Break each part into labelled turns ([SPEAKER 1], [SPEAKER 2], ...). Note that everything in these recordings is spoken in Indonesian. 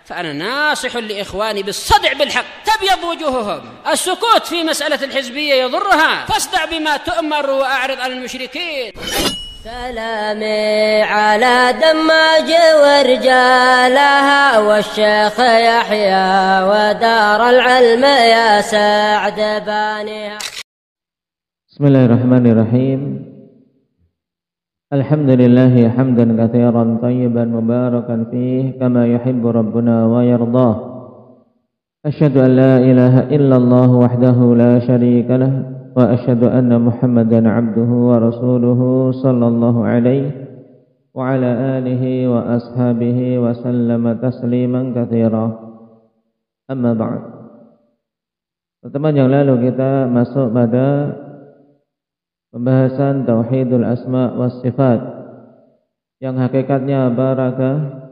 [SPEAKER 1] فأنا ناصح لإخواني بالصدع بالحق تبيض وجوههم. السكوت في مسألة الحزبية يضرها، فاصدع بما تؤمر وأعرض عن المشركين.
[SPEAKER 2] سلامي على دماج ورجالها والشيخ يحيى ودار العلم يا سعد بانيها.
[SPEAKER 3] Bismillahirrahmanirrahim. Alhamdulillah hamdan katsiran tayyiban mubarakan fih kama yuhibbu rabbuna wa yardah. Asyhadu an la ilaha illallah wahdahu la syarika lah wa asyhadu anna Muhammadan abduhu wa rasuluhu sallallahu alaihi wa ala alihi wa ashabihi wa sallama tasliman katsira. Amma ba'd. Pertemuan yang lalu kita masuk pada pembahasan Tauhidul Asma was Sifat yang hakikatnya barakah.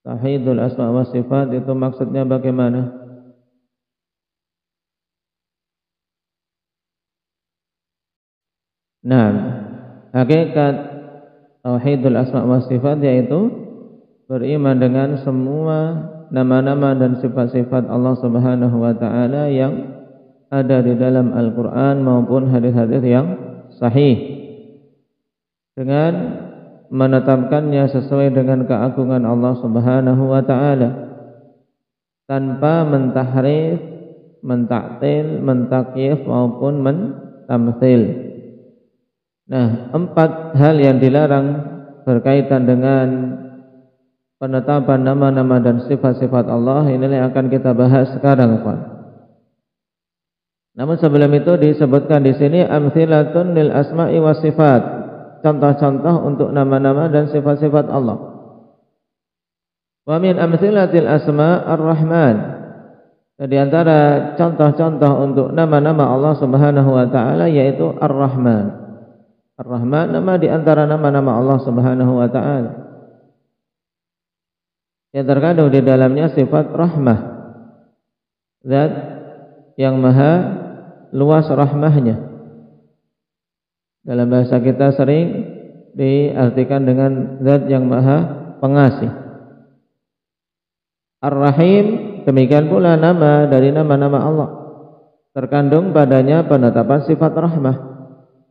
[SPEAKER 3] Tauhidul Asma was Sifat itu maksudnya bagaimana? Nah, hakikat Tauhidul Asma was Sifat yaitu beriman dengan semua nama-nama dan sifat-sifat Allah Subhanahu wa taala yang ada di dalam Al-Quran maupun hadis-hadis yang sahih, dengan menetapkannya sesuai dengan keagungan Allah Subhanahu wa ta'ala tanpa mentahrif, mentaktil, mentakyif maupun mentamthil. Nah, 4 hal yang dilarang berkaitan dengan penetapan nama-nama dan sifat-sifat Allah inilah yang akan kita bahas sekarang, Pak. Namun sebelum itu disebutkan di sini amtsilatun lil asma'i was sifat, contoh-contoh untuk nama-nama dan sifat-sifat Allah. Wa min amtsilatil asma' ar-Rahman. Di antara contoh-contoh untuk nama-nama Allah Subhanahu wa taala yaitu Ar-Rahman. Ar-Rahman nama di antara nama-nama Allah Subhanahu wa taala. Yang terkandung di dalamnya sifat rahmah. Zat yang maha luas rahmahnya. Dalam bahasa kita sering diartikan dengan zat yang maha pengasih. Ar-Rahim, demikian pula nama dari nama-nama Allah, terkandung padanya penetapan sifat rahmah.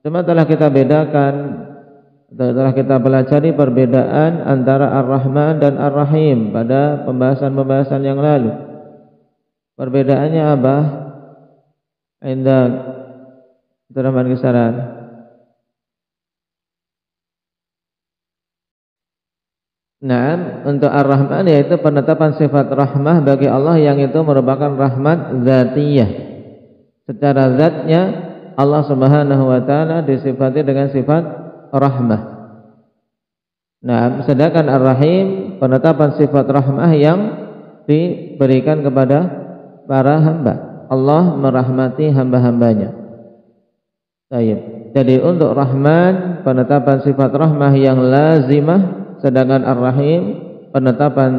[SPEAKER 3] Cuma telah kita bedakan, telah kita pelajari perbedaan antara Ar-Rahman dan Ar-Rahim pada pembahasan-pembahasan yang lalu. Perbedaannya apa? Indah Abdurrahman Kisaran. Nah, untuk Ar-Rahman yaitu penetapan sifat rahmah bagi Allah yang itu merupakan rahmat zatiyah. Secara zatnya Allah Subhanahu wa taala disifati dengan sifat rahmah. Nah, sedangkan Ar-Rahim penetapan sifat rahmah yang diberikan kepada para hamba. Allah merahmati hamba-hambanya. Baik. Jadi untuk Rahman penetapan sifat rahmah yang lazimah, sedangkan Ar-Rahim penetapan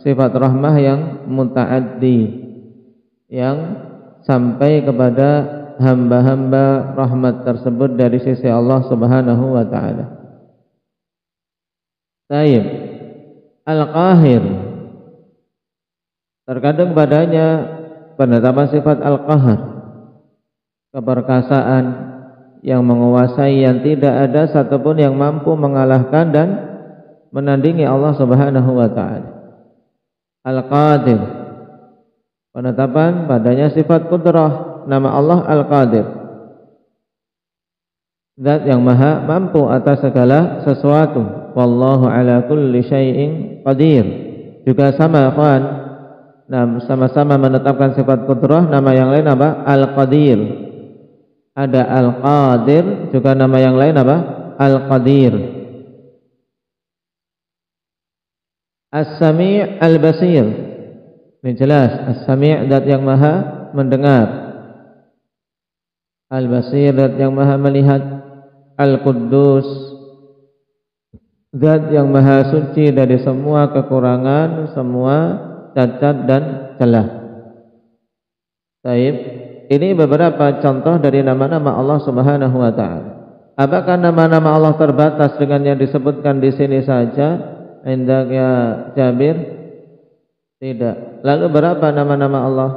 [SPEAKER 3] sifat rahmah yang muta'addi, yang sampai kepada hamba-hamba rahmat tersebut dari sisi Allah Subhanahu wa taala. Baik. Al-Qahir, terkadang padanya penetapan sifat Al-Qahar, keperkasaan yang menguasai, yang tidak ada satupun yang mampu mengalahkan dan menandingi Allah Subhanahu wa taala. Al-Qadir, penetapan padanya sifat qudrah, nama Allah Al-Qadir, zat yang maha mampu atas segala sesuatu. Wallahu ala kulli syai'in qadir. Juga sama, ikhwan. Nah, sama-sama menetapkan sifat qudrah, nama yang lain apa? Al-Qadir. Ada Al-Qadir, juga nama yang lain apa? Al-Qadir. As-Sami' Al-Basir. Ini jelas, As-Sami' zat yang maha mendengar. Al-Basir zat yang maha melihat. Al-Quddus zat yang maha suci dari semua kekurangan, semua cacat dan celah. Baik, ini beberapa contoh dari nama-nama Allah Subhanahu wa taala. Apakah nama-nama Allah terbatas dengan yang disebutkan di sini saja? Indahnya Jabir, Tidak. Lalu berapa nama-nama Allah?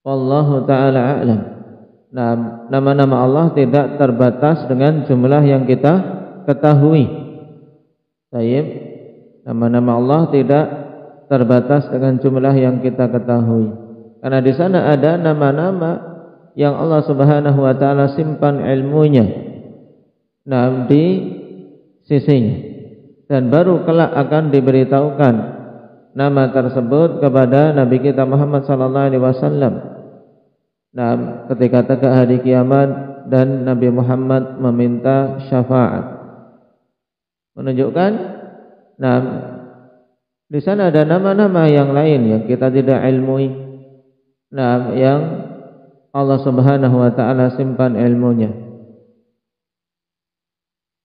[SPEAKER 3] Wallahu ta'ala a'lam. Nah, nama-nama Allah tidak terbatas dengan jumlah yang kita ketahui. Baik. Nama-nama Allah tidak terbatas dengan jumlah yang kita ketahui. Karena di sana ada nama-nama yang Allah Subhanahu wa taala simpan ilmunya. Nah, di sisinya. Dan baru kelak akan diberitahukan nama tersebut kepada Nabi kita Muhammad sallallahu alaihi wasallam. Nah, ketika tegak hari kiamat dan Nabi Muhammad meminta syafaat. Menunjukkan nah, di sana ada nama-nama yang lain yang kita tidak ilmui. Nah, yang Allah Subhanahu wa taala simpan ilmunya.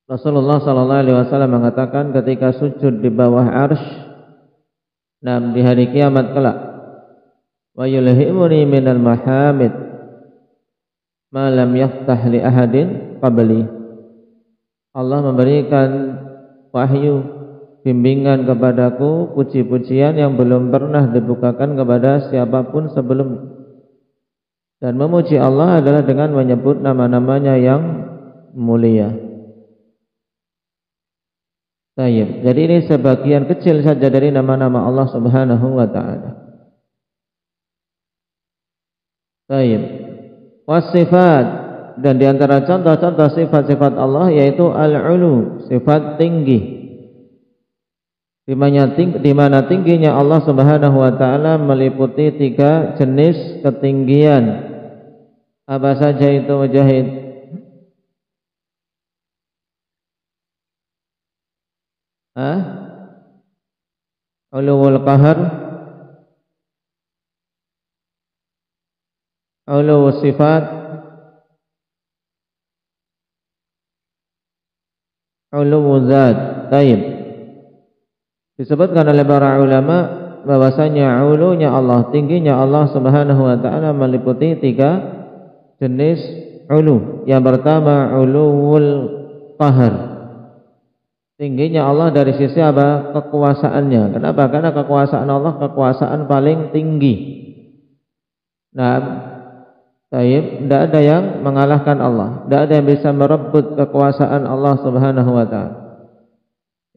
[SPEAKER 3] Rasulullah sallallahu alaihi wasallam mengatakan ketika sujud di bawah arsy, nah di hari kiamat kelak, wa yulhimuni minal mahamid ma lam yaftah li ahadin qabli. Allah memberikan wahyu bimbingan kepadaku puji-pujian yang belum pernah dibukakan kepada siapapun sebelum. Dan memuji Allah adalah dengan menyebut nama-namanya yang mulia. Baik, jadi ini sebagian kecil saja dari nama-nama Allah Subhanahu wa taala. Baik. Wasifat, dan di antara contoh-contoh sifat-sifat Allah yaitu al-ulu, sifat tinggi. Di mana tingginya Allah Subhanahu wa taala meliputi 3 jenis ketinggian. Apa saja itu, Mujahid? Uluwul qahar, uluwul sifat, uluwul zat. Baik. Disebutkan oleh para ulama bahwasanya ulunya Allah, tingginya Allah Subhanahu wa taala meliputi 3 jenis ulu. Yang pertama uluwul qahar. Tingginya Allah dari sisi apa? Kekuasaannya. Kenapa? Karena kekuasaan Allah kekuasaan paling tinggi. Nah, tidak ada yang mengalahkan Allah. Tidak ada yang bisa merebut kekuasaan Allah Subhanahu wa taala.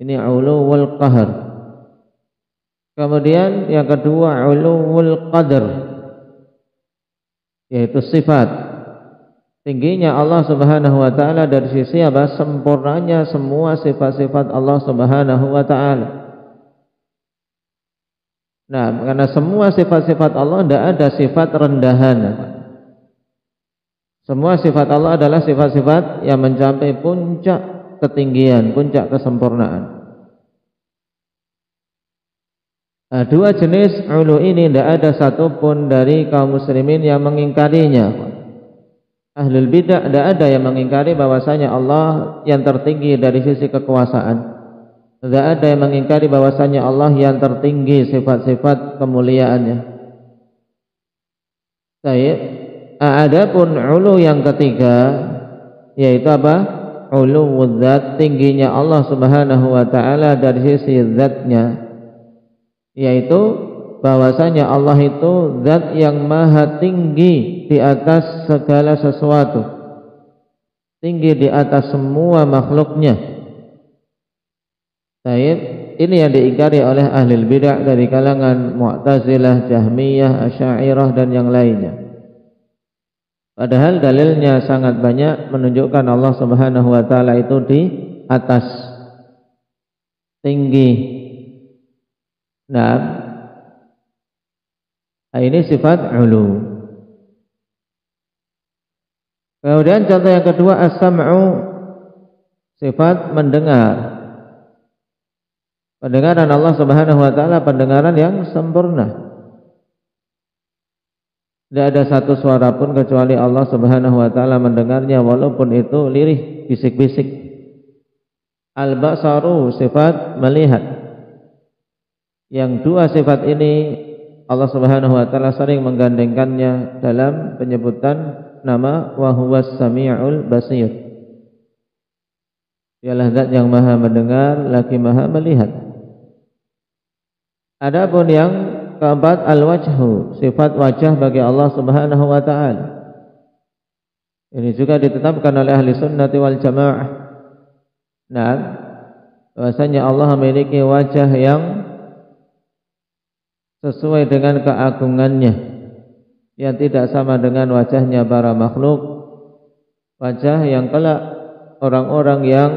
[SPEAKER 3] Ini uluwul qahar. Kemudian yang kedua uluwul qadar, yaitu sifat. Tingginya Allah Subhanahu wa taala dari sisi apa? Sempurnanya semua sifat-sifat Allah Subhanahu wa taala. Nah, karena semua sifat-sifat Allah tidak ada sifat rendahan. Semua sifat Allah adalah sifat-sifat yang mencapai puncak ketinggian, puncak kesempurnaan. Nah, 2 jenis ulu ini tidak ada satupun dari kaum muslimin yang mengingkarinya. Ahlul bidah tidak ada yang mengingkari bahwasanya Allah yang tertinggi dari sisi kekuasaan. Tidak ada yang mengingkari bahwasanya Allah yang tertinggi sifat-sifat kemuliaannya. Baik. Adapun ulu yang ketiga yaitu apa? Uluwul zat, tingginya Allah Subhanahu wa taala dari sisi zatnya, yaitu bahwasanya Allah itu zat yang maha tinggi di atas segala sesuatu, tinggi di atas semua makhluknya. Baik, ini yang diingkari oleh ahli bidah dari kalangan Mu'tazilah, Jahmiyah, Asy'ariyah dan yang lainnya. Padahal dalilnya sangat banyak menunjukkan Allah Subhanahu wa taala itu di atas, tinggi. Nah, ini sifat ulu. Kemudian contoh yang kedua as-sam'u, sifat mendengar. Pendengaran Allah Subhanahu wa taala pendengaran yang sempurna. Tidak ada satu suara pun kecuali Allah Subhanahu wa taala mendengarnya, walaupun itu lirih, bisik-bisik. Al-basaru, sifat melihat. Yang 2 sifat ini Allah Subhanahu wa taala sering menggandengkannya dalam penyebutan nama wa huwas samiul basir. Dialah zat yang maha mendengar lagi maha melihat. Adapun yang keempat al-wajhu, sifat wajah bagi Allah Subhanahu wa taala. Ini juga ditetapkan oleh ahli sunnati wal jamaah. Nah, bahwasanya Allah memiliki wajah yang sesuai dengan keagungannya, yang tidak sama dengan wajahnya para makhluk. Wajah yang kelak orang-orang yang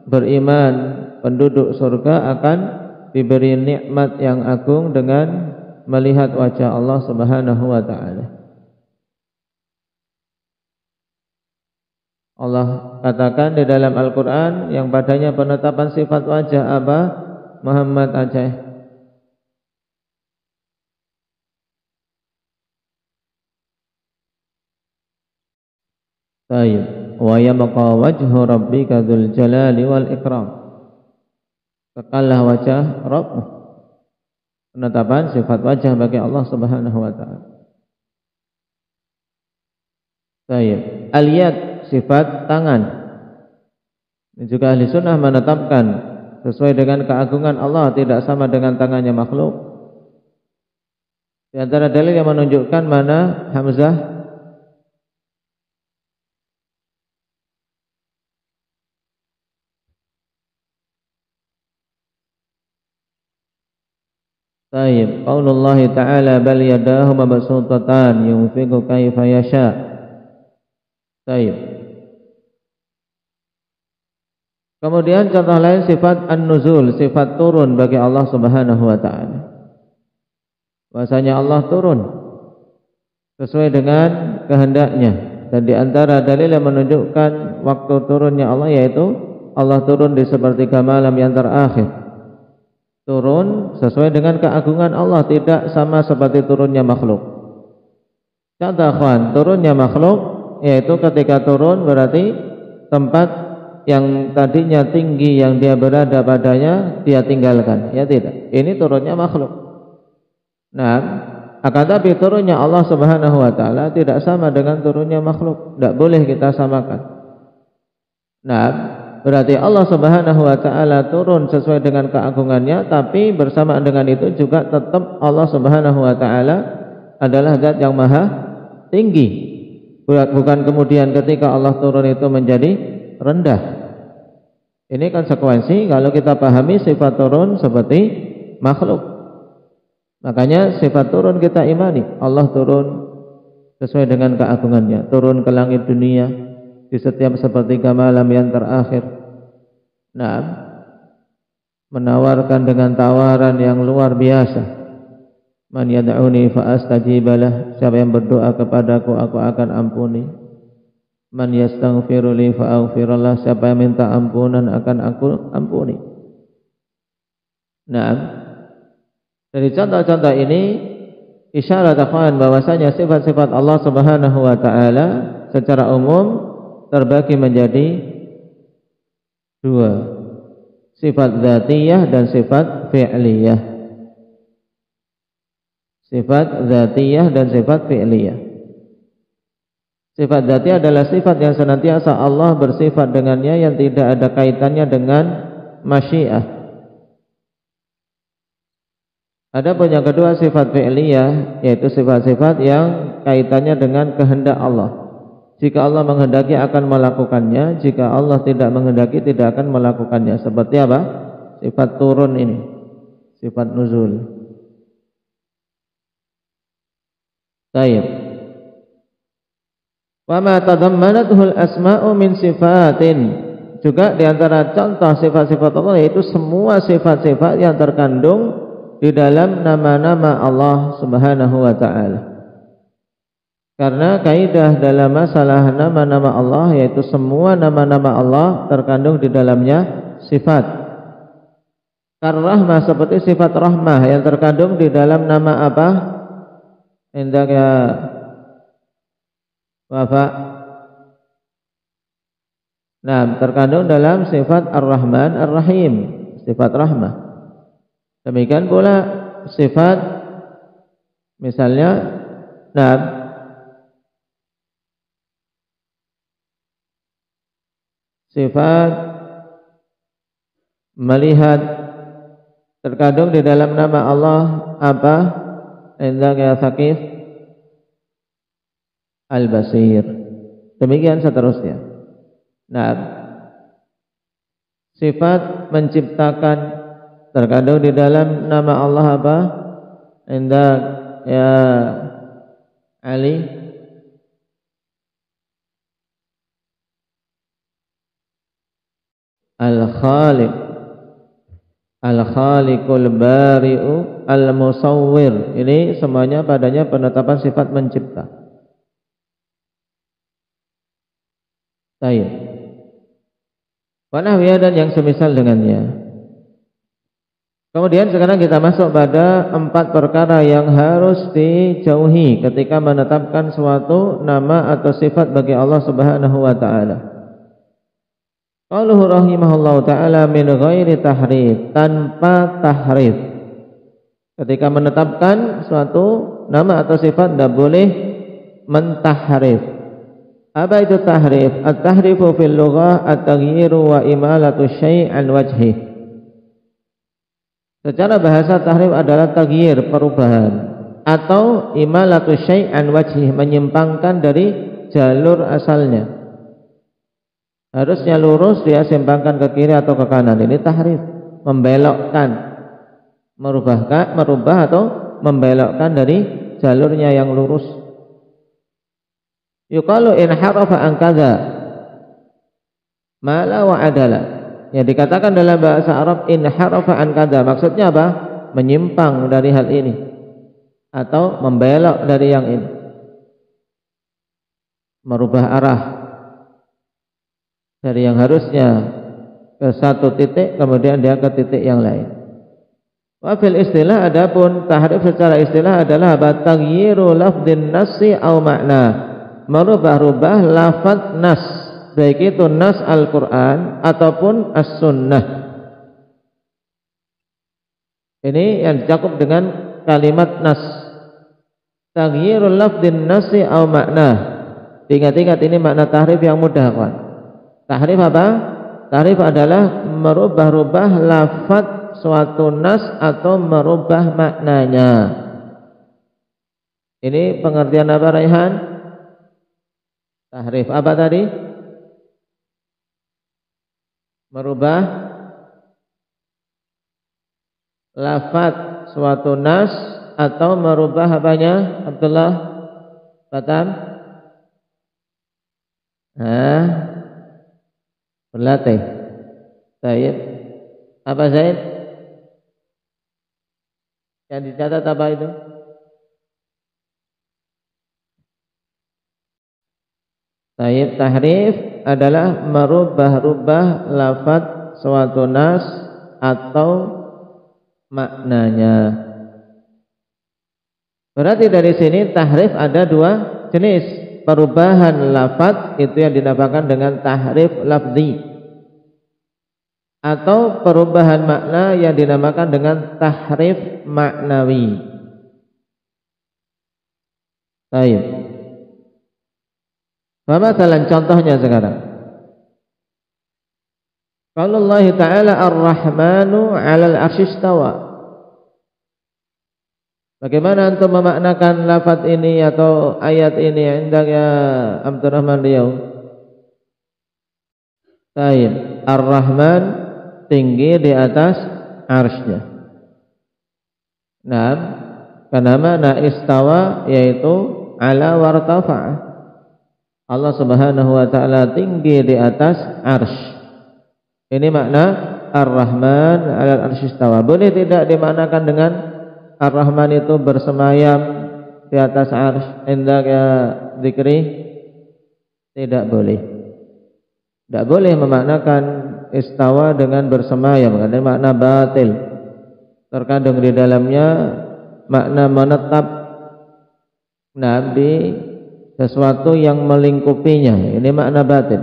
[SPEAKER 3] beriman, penduduk surga akan diberi nikmat yang agung dengan melihat wajah Allah Subhanahu wa taala. Allah katakan di dalam Al-Qur'an yang padanya penetapan sifat wajah apa? Muhammad Aceh. Baik, wa yabqa wajhu rabbika dzul jalali wal ikram. Kekallah wajah Rabbmu. Penetapan sifat wajah bagi Allah Subhanahu wa taala. Baik, al-yad, sifat tangan. Ini juga ahli sunnah menetapkan sesuai dengan keagungan Allah, tidak sama dengan tangannya makhluk. Di antara dalil yang menunjukkan mana Hamzah Taib, qaulullah ta'ala bal yadahu mabsutatan yunfiqu kaifa yasha. Taib. Kemudian contoh lain sifat an-nuzul, sifat turun bagi Allah Subhanahu wa taala. Bahwasanya Allah turun sesuai dengan kehendaknya, dan di antara dalil yang menunjukkan waktu turunnya Allah yaitu Allah turun di sepertiga malam yang terakhir. Turun sesuai dengan keagungan Allah, tidak sama seperti turunnya makhluk. Contoh akhwan, turunnya makhluk yaitu ketika turun berarti tempat yang tadinya tinggi yang dia berada padanya dia tinggalkan, ya tidak. Ini turunnya makhluk. Nah, akan tapi turunnya Allah Subhanahu wa taala tidak sama dengan turunnya makhluk. Tidak boleh kita samakan. Nah, berarti Allah Subhanahu wa taala turun sesuai dengan keagungannya, tapi bersamaan dengan itu juga tetap Allah Subhanahu wa taala adalah zat yang maha tinggi. Bukan kemudian ketika Allah turun itu menjadi rendah. Ini konsekuensi kalau kita pahami sifat turun seperti makhluk. Makanya sifat turun kita imani. Allah turun sesuai dengan keagungannya, turun ke langit dunia di setiap sepertiga malam yang terakhir. Nah, menawarkan dengan tawaran yang luar biasa. Man yad'uni fa astajibalah, siapa yang berdoa kepadaku aku akan ampuni. Man yastaghfiru li fa aghfirullah, siapa yang minta ampunan akan aku ampuni. Nah, dari contoh-contoh ini isyarat akan bahwasanya sifat-sifat Allah Subhanahu wa taala secara umum terbagi menjadi dua, sifat dzatiyah dan sifat fi'liyah. Sifat dzatiyah dan sifat fi'liyah. Sifat dzatiyah adalah sifat yang senantiasa Allah bersifat dengannya yang tidak ada kaitannya dengan masyiah. Adapun yang kedua sifat fi'liyah, yaitu sifat-sifat yang kaitannya dengan kehendak Allah. Jika Allah menghendaki akan melakukannya, jika Allah tidak menghendaki tidak akan melakukannya. Seperti apa? Sifat turun ini, sifat nuzul. Baik. Wa ma tadammanatuhu al-asma'u min sifatin. Juga di antara contoh sifat-sifat Allah yaitu semua sifat-sifat yang terkandung di dalam nama-nama Allah Subhanahu wa taala. Karena kaidah dalam masalah nama-nama Allah yaitu semua nama-nama Allah terkandung di dalamnya sifat. Ar-Rahmah seperti sifat rahmah yang terkandung di dalam nama apa? Indaka Wafa. Nah, terkandung dalam sifat Ar-Rahman Ar-Rahim, sifat rahmah. Demikian pula sifat misalnya sifat melihat terkandung di dalam nama Allah apa? Indaka ya Thaqif Al-Basir. Demikian seterusnya. Nah, sifat menciptakan terkandung di dalam nama Allah apa? Indak ya Ali Al-Khaliq, Al-Khaliqul Bari'u Al-Musawwir. Ini semuanya padanya penetapan sifat mencipta. Baik. Wanahwiyah dan yang semisal dengannya. Kemudian sekarang kita masuk pada 4 perkara yang harus dijauhi ketika menetapkan suatu nama atau sifat bagi Allah Subhanahu wa taala. Qauluhu rahimahullahu taala min ghairi tahrif, tanpa tahrif. Ketika menetapkan suatu nama atau sifat tidak boleh mentahrif. Apa itu tahrif? At-tahrifu fil lughah at-taghyiru wa imalatu syai' an wajhi. Secara bahasa tahrif adalah taghyir, perubahan, atau imalatu syai' an wajhi, menyimpangkan dari jalur asalnya. Harusnya lurus dia simpangkan ke kiri atau ke kanan. Ini tahrif, membelokkan, merubah atau membelokkan dari jalurnya yang lurus. Yuqalu in harafa an kadza mala wa adala. Yang dikatakan dalam bahasa Arab in harafa an kadza, maksudnya apa? Menyimpang dari hal ini atau membelok dari yang ini. Merubah arah dari yang harusnya ke satu titik kemudian dia ke titik yang lain. Wa fil istilah, adapun tahrif secara istilah adalah taghyiru lafdhin nassi au makna, merubah-rubah lafaz nas, baik itu nas Al-Quran ataupun as-sunnah. Ini yang dicakup dengan kalimat nas. Taghyirul lafdhin nasi au makna. Ingat-ingat ini makna tahrif yang mudah, kawan. Tahrif apa? Tahrif adalah merubah-rubah lafaz suatu nas atau merubah maknanya. Ini pengertian apa, Raihan? Tahrif apa tadi? Merubah lafaz suatu nas atau merubah apanya? Abdullah Batam? Berlatih. Zaid. Apa Zaid? Yang dicatat apa itu? Taib, tahrif adalah merubah-rubah lafaz suatu nas atau maknanya. Berarti dari sini tahrif ada 2 jenis. Perubahan lafaz itu yang dinamakan dengan tahrif lafzi, atau perubahan makna yang dinamakan dengan tahrif maknawi. Taib. Masalan contohnya sekarang. Kalau Allah Ta'ala Ar-Rahmanu 'alal 'arsy istawa. Bagaimana untuk memaknakan lafaz ini atau ayat ini indahnya Abdurrahman Riau? Taib. Ar-Rahman tinggi di atas arsy-Nya. Nah, karena makna istawa yaitu ala wartafa'a. Allah Subhanahu wa taala tinggi di atas arsy. Ini makna Ar-Rahman 'alal 'arsy istawa. Boleh tidak dimaknakan dengan Ar-Rahman itu bersemayam di atas arsy indaka dzikri? Tidak boleh. Tidak boleh memaknakan istawa dengan bersemayam, karena makna batil. Terkandung di dalamnya makna menetap nabi sesuatu yang melingkupinya. Ini makna batil.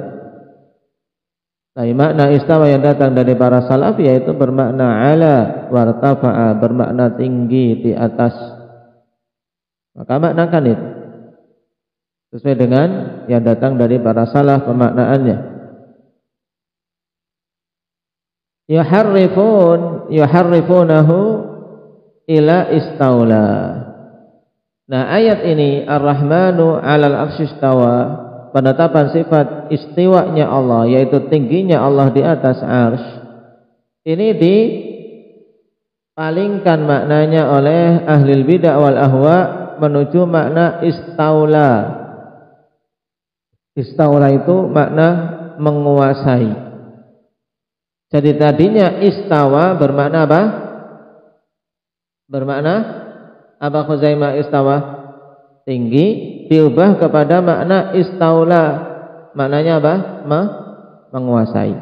[SPEAKER 3] Tapi makna istawa yang datang dari para salaf yaitu bermakna ala wartafa'a, bermakna tinggi di atas. Maka maknakan itu sesuai dengan yang datang dari para salaf pemaknaannya. yuharrifunahu ila istaula. Nah, ayat ini Ar-Rahmanu 'alal 'arsy istawa, penetapan sifat istiwanya Allah, yaitu tingginya Allah di atas arsy. Ini dipalingkan maknanya oleh ahli bidah wal ahwa menuju makna istaula. Istaula itu makna menguasai. Jadi tadinya istawa bermakna apa? Bermakna apa Khuzaimah istawa? Tinggi, diubah kepada makna istaula. Maknanya apa? Menguasai.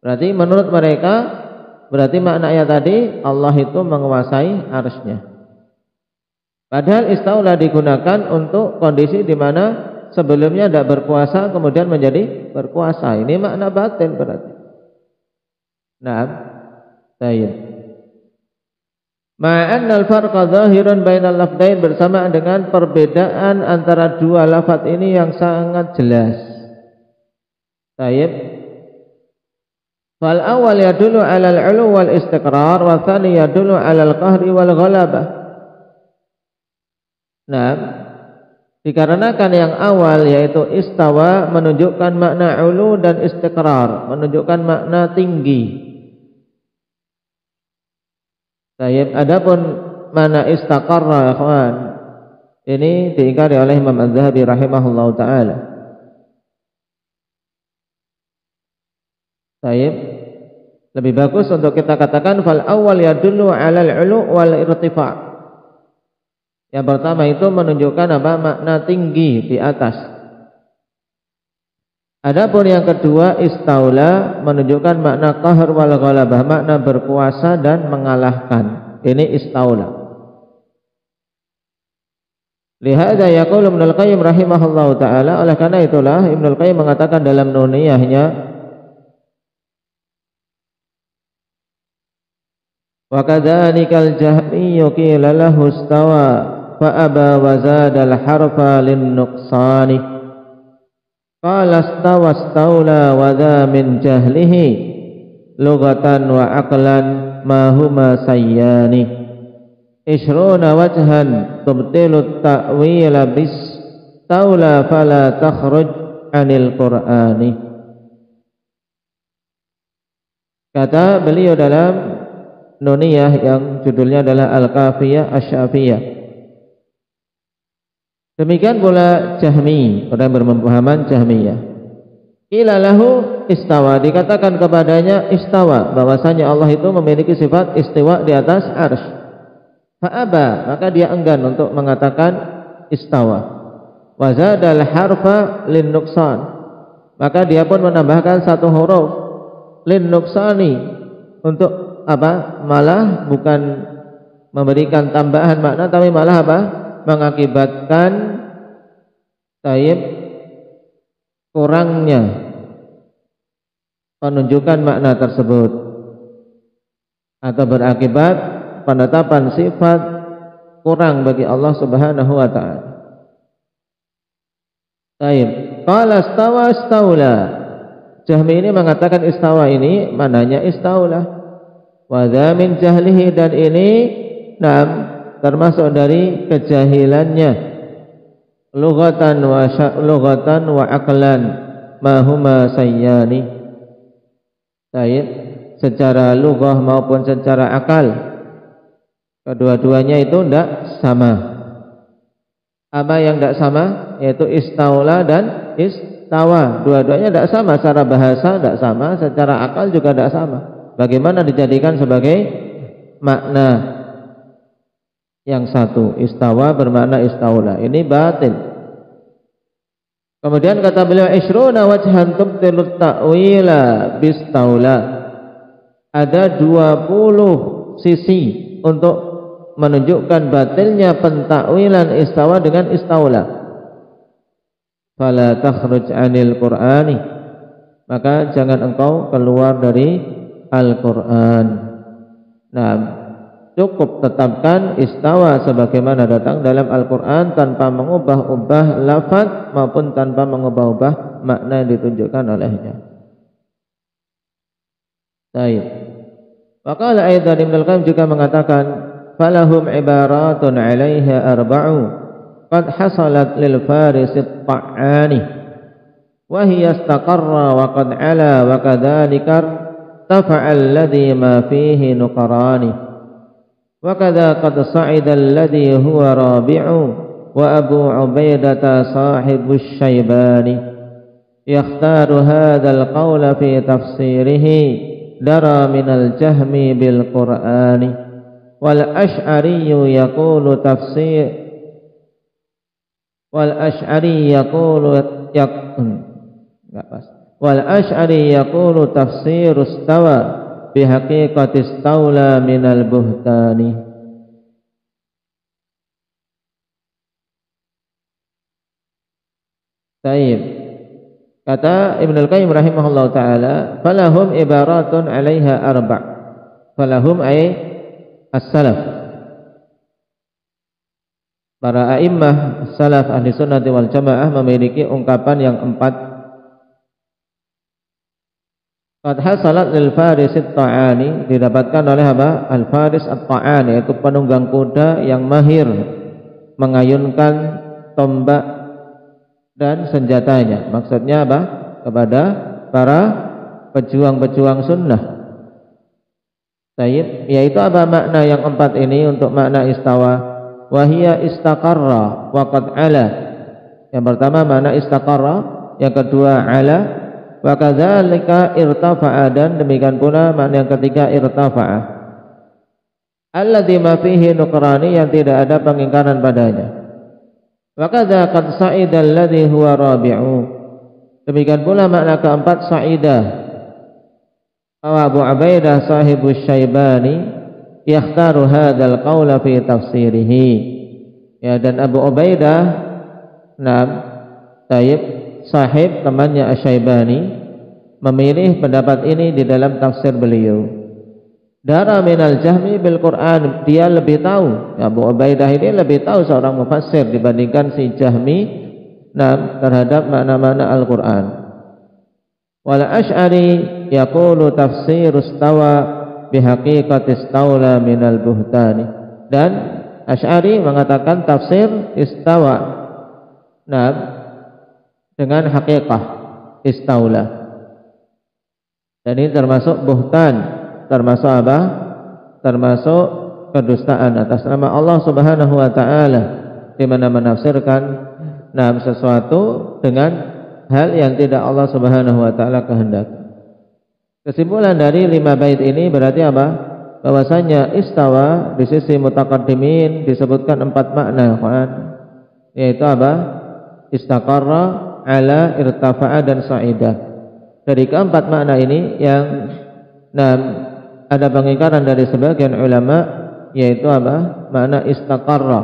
[SPEAKER 3] Berarti menurut mereka, berarti maknanya tadi Allah itu menguasai arsy-Nya. Padahal istaula digunakan untuk kondisi di mana sebelumnya tidak berkuasa kemudian menjadi berkuasa. Ini makna batin berarti. Naam. Baik. Ma'anna al-farqa zahirun bainal lafdain, bersamaan dengan perbedaan antara dua lafaz ini yang sangat jelas. Baik. Fal awal yadullu 'ala al-'ulu wal istiqrar wa tsani yadullu 'ala al-qahri wal ghalabah. Nah, dikarenakan yang awal yaitu istawa menunjukkan makna 'ulu dan istiqrar, menunjukkan makna tinggi. Baik, adapun makna istaqarra, ikhwan, ini diingkari oleh Imam Az-Zahabi rahimahullahu taala. Baik, lebih bagus untuk kita katakan fal awal yadullu 'alal 'ulu wal irtifa'. Yang pertama itu menunjukkan apa? Makna tinggi, di atas. Adapun yang kedua istaula menunjukkan makna qahr wal ghalabah, makna berkuasa dan mengalahkan. Ini istaula. Lihada yaqulu Ibnul Qayyim rahimahullahu taala, oleh karena itulah Ibnul Qayyim mengatakan dalam nuniyahnya, wa kadzalikal jahmiyyu qila lahu istawa fa aba wa zada al harfa lin nuqsani. Qala istawa istaula wa dha min jahlihi lughatan wa aqlan ma huma sayyani. Ishruna wajhan tubtilu ta'wila bis taula fala takhruj anil Qur'ani. Kata beliau dalam nuniyah yang judulnya adalah Al-Kafiyah Asy-Syafiyah. Demikian pula Jahmi, orang berpemahaman Jahmiyah. Qila lahu istawa, dikatakan kepadanya istawa, bahwasanya Allah itu memiliki sifat istiwa di atas arsy. Fa'aba, maka dia enggan untuk mengatakan istawa. Wa zadal harfa lin nuqsan, maka dia pun menambahkan satu huruf lin nuqsani, untuk apa? Malah bukan memberikan tambahan makna, tapi malah apa? Mengakibatkan kurangnya penunjukan makna tersebut, atau berakibat penetapan sifat kurang bagi Allah Subhanahu wa taala. Qala istawa istaula. Jahmi ini mengatakan istawa ini mananya istaula. Wa dha min jahlihi, dan ini termasuk dari kejahilannya. Lughatan wa aqlan ma huma sayyani. Secara lughah maupun secara akal, kedua-duanya itu tidak sama. Apa yang tidak sama? Yaitu istaula dan istawa. Dua-duanya tidak sama, secara bahasa tidak sama, secara akal juga tidak sama. Bagaimana dijadikan sebagai makna yang satu? Istawa bermakna istaula. Ini batil. Kemudian kata beliau, ishruna wajhan tubtilut ta'wila bistaula. Ada 20 sisi untuk menunjukkan batilnya pentakwilan istawa dengan istaula. Fala takhruj anil Qur'ani, maka jangan engkau keluar dari Al-Qur'an. Nah, cukup tetapkan istawa sebagaimana datang dalam Al-Quran tanpa mengubah-ubah lafaz maupun tanpa mengubah-ubah makna yang ditunjukkan olehnya. Taib. Wa qala aidan Ibnu Al-Qayyim juga mengatakan falahum ibaratun 'alaiha arba'u qad hasalat lil faris at-ta'ani wa hiya istaqarra wa qad 'ala wa kadzalika tafa'a alladhi ma fihi nuqrani wa kadza qad sa'ida alladhi huwa rabi'u wa Abu Ubaidah sahibus Syaibani yakhtaru hadzal qawla fi tafsirihi dara minal jahmi bil Qur'ani wal Asy'ari yaqulu tafsir wal Asy'ari yaqulu enggak pas wal Asy'ari yaqulu tafsir istawa bi haqiqati istawla minal buhtani. Taib. Kata Ibnu Al-Qayyim rahimahullahu taala, falahum ibaratun 'alaiha arba'. Falahum ay as-salaf. Para a'immah salaf ahli sunnah wal jamaah memiliki ungkapan yang 4. Qad hasalat lil faris at-ta'ani, didapatkan oleh apa? Al-faris at-ta'ani, yaitu penunggang kuda yang mahir mengayunkan tombak dan senjatanya. Maksudnya apa? Kepada para pejuang-pejuang sunnah. Taib, yaitu apa makna yang 4 ini untuk makna istawa? Wahia istaqarra wa qad ala. Yang pertama makna istaqarra, yang kedua ala, wa kadzalika irtafa'a, dan demikian pula makna yang ketiga irtafa'a. Alladzi ma fihi nuqrani, yang tidak ada pengingkaran padanya. Wa kadza qad sa'ida alladhi huwa rabi'u. Demikian pula makna keempat sa'idah. Abu Ubaidah sahibus Syaibani yakhtaru hadzal qawla fi tafsirihi. Ya, dan Abu Ubaidah Taib sahib temannya Asy-Syaibani memilih pendapat ini di dalam tafsir beliau. Dara minal jahmi bil Quran, dia lebih tahu, Abu Ubaidah ini lebih tahu seorang mufassir dibandingkan si Jahmi terhadap makna-makna Al-Quran. Wal Asy'ari yaqulu tafsir istawa bihaqiqati istawla minal buhtani, dan Asy'ari mengatakan tafsir istawa dengan haqiqah istawla, dan ini termasuk buhtan. Termasuk apa? Termasuk kedustaan atas nama Allah Subhanahu wa taala, di mana menafsirkan sesuatu dengan hal yang tidak Allah Subhanahu wa taala kehendaki. Kesimpulan dari 5 bait ini berarti apa? Bahwasanya istawa di sisi mutaqaddimin disebutkan 4 makna, yaitu apa? Istaqarra, ala, irtafa'a, dan sa'idah. Dari keempat makna ini yang ada pengingkaran dari sebagian ulama, yaitu apa? Makna istaqarra,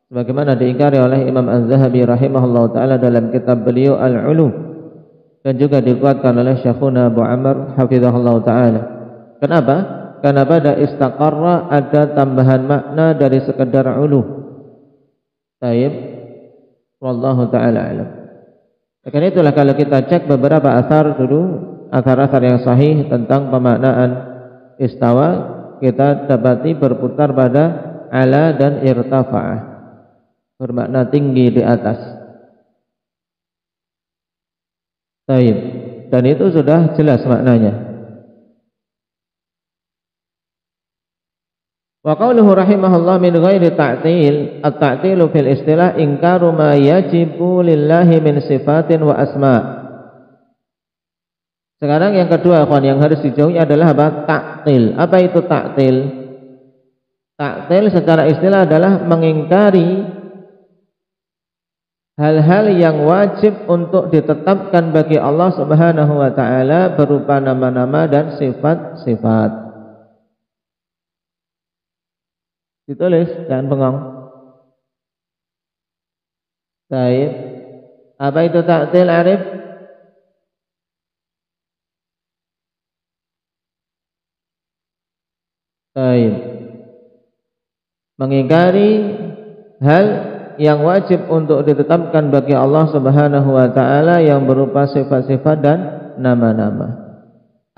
[SPEAKER 3] sebagaimana diingkari oleh Imam Az-Zahabi rahimahullah taala dalam kitab beliau Al-Ulum, dan juga dikuatkan oleh Syekhuna Abu Amr hafizahullah taala. Kenapa? Karena pada istaqarra ada tambahan makna dari sekedar ulu. Taib, wallahu taala alam. Karena itulah kalau kita cek beberapa asar dulu, asar-asar yang sahih tentang pemaknaan istawa, kita dapati berputar pada ala dan irtafa'ah, bermakna tinggi di atas. Taib, dan itu sudah jelas maknanya. Wa qauluhu rahimahullah min ghairi ta'til, at-ta'tilu fil istilah ingkaru ma yajibu lillahi min sifatin wa asma'. Sekarang yang kedua, ikhwan, yang harus dijauhi adalah apa? Ta'til. Apa itu ta'til? Ta'til secara istilah adalah mengingkari hal-hal yang wajib untuk ditetapkan bagi Allah Subhanahu wa taala berupa nama-nama dan sifat-sifat. Ditulis, jangan bengong. Baik. Apa itu ta'til, Arif? Baik. Mengingkari hal yang wajib untuk ditetapkan bagi Allah Subhanahu wa taala yang berupa sifat-sifat dan nama-nama.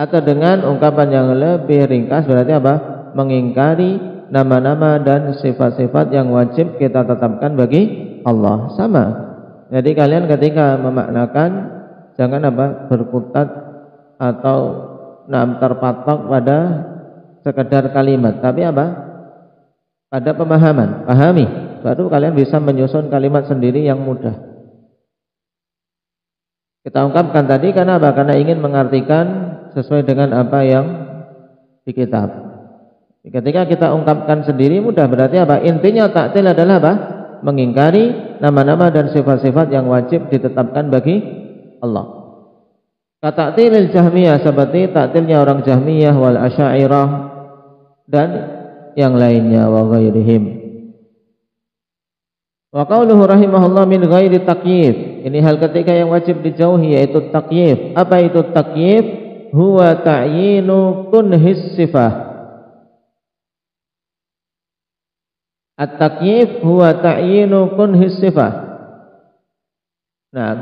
[SPEAKER 3] Atau dengan ungkapan yang lebih ringkas berarti apa? Mengingkari nama-nama dan sifat-sifat yang wajib kita tetapkan bagi Allah. Sama. Jadi kalian ketika memaknakan jangan apa? Berkutat atau terpatok pada sekedar kalimat, tapi apa? Pada pemahaman. Pahami, baru kalian bisa menyusun kalimat sendiri yang mudah. Kita ungkapkan tadi karena apa? Karena ingin mengartikan sesuai dengan apa yang di kitab. Ketika kita ungkapkan sendiri mudah, berarti apa? Intinya ta'til adalah apa? Mengingkari nama-nama dan sifat-sifat yang wajib ditetapkan bagi Allah. Ta'tilil Jahmiyah seperti ta'tilnya orang Jahmiyah wal Asy'ariyah dan yang lainnya wa ghairihim. Wa qauluhu rahimahullah min ghairi takyif. Ini hal ketiga yang wajib dijauhi yaitu takyif. Apa itu takyif? Huwa ta'yinu kunhis sifah. At-takyif huwa ta'yinu kunhis sifah. Nah,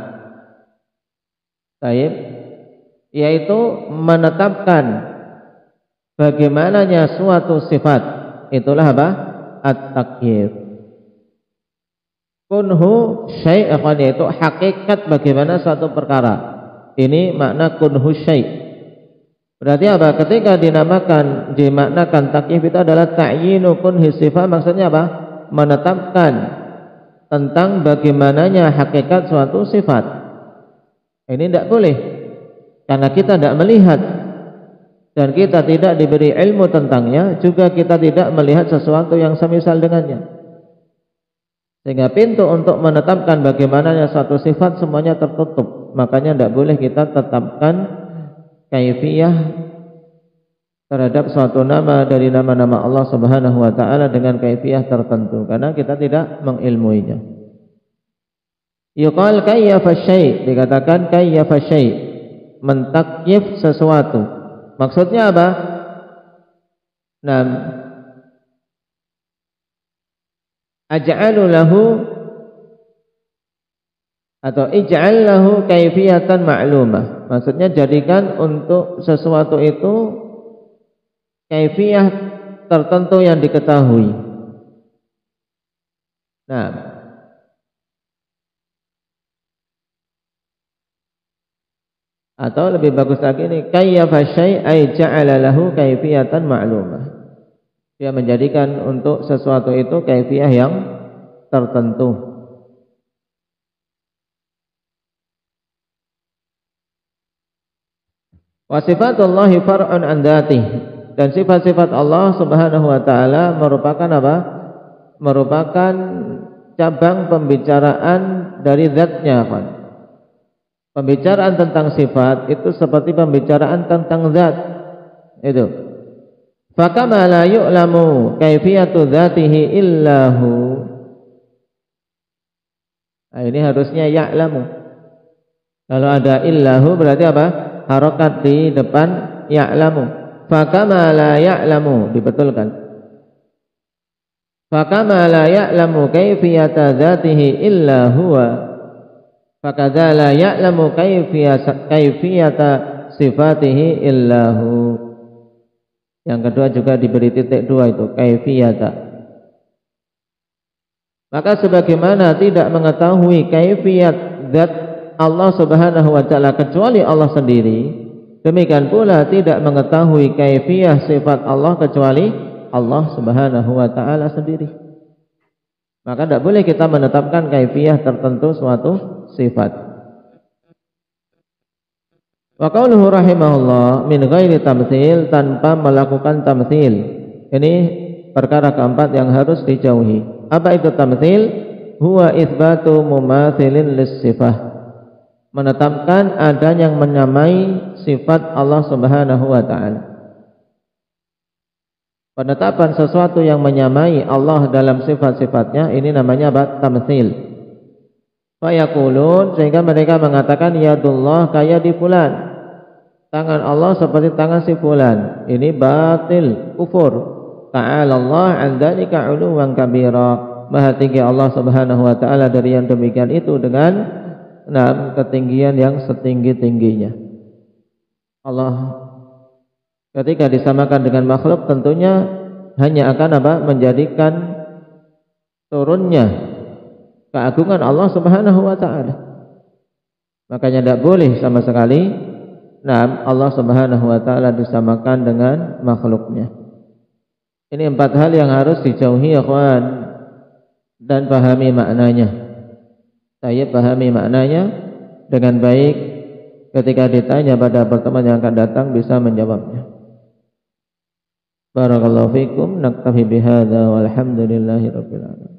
[SPEAKER 3] tayyib yaitu menetapkan bagaimananya suatu sifat. Itulah apa? At-takyif. Kunhu syai'an yaitu hakikat bagaimana suatu perkara. Ini makna kunhu syai'. Berarti apa? Ketika dimaknakan takyif itu adalah ta'yinu kunhi sifat, maksudnya apa? Menetapkan tentang bagaimananya hakikat suatu sifat. Ini tidak boleh karena kita tidak melihat dan kita tidak diberi ilmu tentangnya, juga kita tidak melihat sesuatu yang semisal dengannya. Sehingga pintu untuk menetapkan bagaimananya suatu sifat semuanya tertutup. Makanya tidak boleh kita tetapkan kaifiyah terhadap suatu nama dari nama-nama Allah Subhanahu wa taala dengan kaifiyah tertentu karena kita tidak mengilmuinya. Yuqal kayyafa syai', dikatakan kayyafa syai', mentakyif sesuatu. Maksudnya apa? Nah, aj'alu lahu atau ij'al lahu kaifiyatan ma'lumah. Maksudnya jadikan untuk sesuatu itu kaifiyah tertentu yang diketahui. Nah, atau lebih bagus lagi ini kayyafa syai' ay ja'ala lahu kaifiyatan ma'lumah. Dia menjadikan untuk sesuatu itu kaifiyah yang tertentu. Wa sifatullahi far'un an dzatih, dan sifat-sifat Allah Subhanahu wa taala merupakan apa? Merupakan cabang pembicaraan dari zatnya, kan? Pembicaraan tentang sifat itu seperti pembicaraan tentang zat. Itu. Fakama la yu'lamu kaifiyatu dzatihi illahu. Nah, ini harusnya ya'lamu. Kalau ada illahu berarti apa? Harokat di depan ya'lamu. Fakama la ya'lamu, dibetulkan. Fakama la ya'lamu kaifiyata dzatihi illa huwa, fakadza la ya'lamu kaifiyata sifatihi illa hu. Yang kedua juga diberi titik dua itu, kaifiyata. Maka sebagaimana tidak mengetahui kaifiyat zat Allah Subhanahu wa taala kecuali Allah sendiri, demikian pula tidak mengetahui kaifiyah sifat Allah kecuali Allah Subhanahu wa taala sendiri. Maka tidak boleh kita menetapkan kaifiyah tertentu suatu sifat. Wa qauluhu rahimahullah min ghairi tamtsil, tanpa melakukan tamtsil. Ini perkara keempat yang harus dijauhi. Apa itu tamtsil? Huwa itsbatu mumatsilin lis-sifah, menetapkan ada yang menyamai sifat Allah Subhanahu wa taala. Penetapan sesuatu yang menyamai Allah dalam sifat-sifatnya ini namanya apa? Tamtsil. Fa yaqulun, sehingga mereka mengatakan yadullah kayadi fulan. Tangan Allah seperti tangan si fulan. Ini batil, kufur. Ta'ala Allah an dzalika 'uluwan kabira. Maha tinggi Allah Subhanahu wa taala dari yang demikian itu dengan ketinggian yang setinggi-tingginya. Allah Ketika disamakan dengan makhluk tentunya hanya akan menjadikan turunnya keagungan Allah Subhanahu wa taala. Makanya tidak boleh sama sekali Allah Subhanahu wa taala disamakan dengan makhluknya. Ini 4 hal yang harus dijauhi ya kawan, dan pahami maknanya. Saya pahami maknanya dengan baik, ketika ditanya pada pertemuan yang akan datang bisa menjawabnya. Barakallahu fikum, naktafi bihadza walhamdulillahi rabbil alamin.